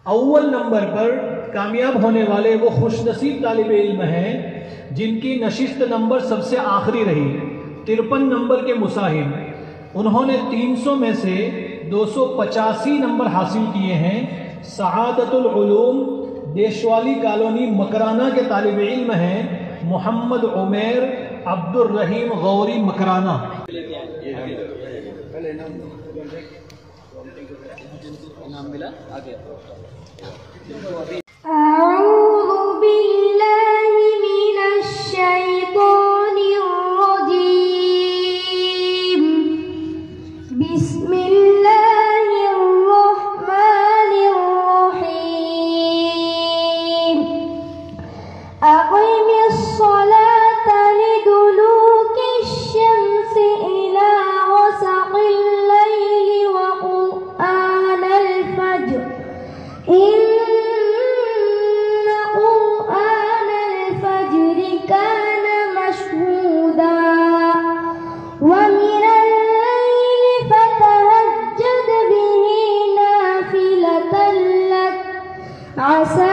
अव्वल नंबर पर कामयाब होने वाले वो खुशनसीब तालिब इल्म हैं जिनकी नशिस्त नंबर सबसे आखिरी रही, 53 नंबर के मुसाहिब। उन्होंने 300 में से 285 नंबर हासिल किए हैं। सआदतुल उलूम देशवाली कॉलोनी मकराना के तालिब इल्म हैं मोहम्मद उमैर अब्दुर रहीम गौरी मकराना। नाम मिला आगे। अऊज़ु बिल्लाहि मिनश शैतानिर रजीम। बिस्मिल्लाहिर रहमानिर रहीम। अक़ीमिस सलाता लिदुलूकिश शम्सि इला ग़सक़िल लैलि व क़ुरआनल फज्र। इन्न क़ुरआनल फज्रि कान मशहूदा। व मिनल लैलि फतहज्जद बिही नाफ़िलतन लक असा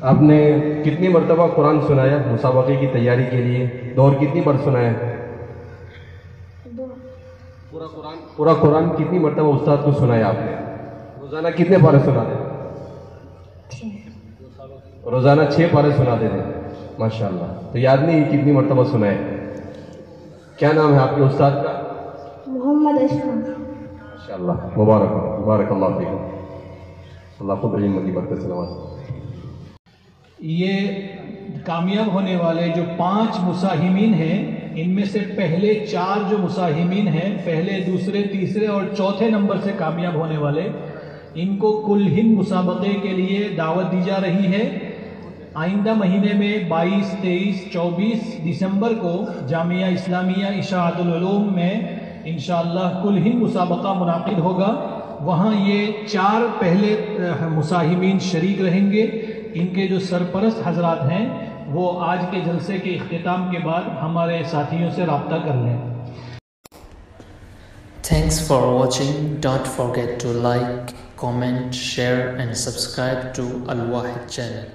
आपने कितनी मरतबा कुरान सुनाया मुसाबके की तैयारी के लिए? दौर कितनी बार सुनाया? पूरा कुरान कितनी मरतबा उस्ताद को सुनाया आपने? रोजाना कितने पारे सुनाते? रोजाना 6 पारे सुनाते थे। माशाल्लाह। तो याद नहीं कितनी मरतबा सुनाए? क्या नाम है आपके उस्ताद का? मोहम्मद अशरफ। माशाल्लाह, मुबारक मुबारक अल्लाह फीकुम। अल्लाह खुद इल्म की बरकत से नवाज़े। ये कामयाब होने वाले जो 5 मुसाहिमीन हैं, इनमें से पहले 4 जो मुसाहिमीन हैं, पहले, दूसरे, तीसरे और चौथे नंबर से कामयाब होने वाले, इनको कुल हिंद मुसाबके के लिए दावत दी जा रही है। आइंदा महीने में 22, 23, 24 दिसंबर को जामिया इस्लामिया इशाअतुल उलूम में इंशाअल्लाह कुल हिंद मुसाबका मुनाकिद होगा। वहाँ ये 4 पहले मुसाहिमीन शरीक रहेंगे। इनके जो सरपरस्त हजरात हैं वो आज के जलसे के इख्तिताम के बाद हमारे साथियों से राब्ता कर लें। Thanks for watching. Don't forget to like, comment, share and subscribe to Al Wahid channel.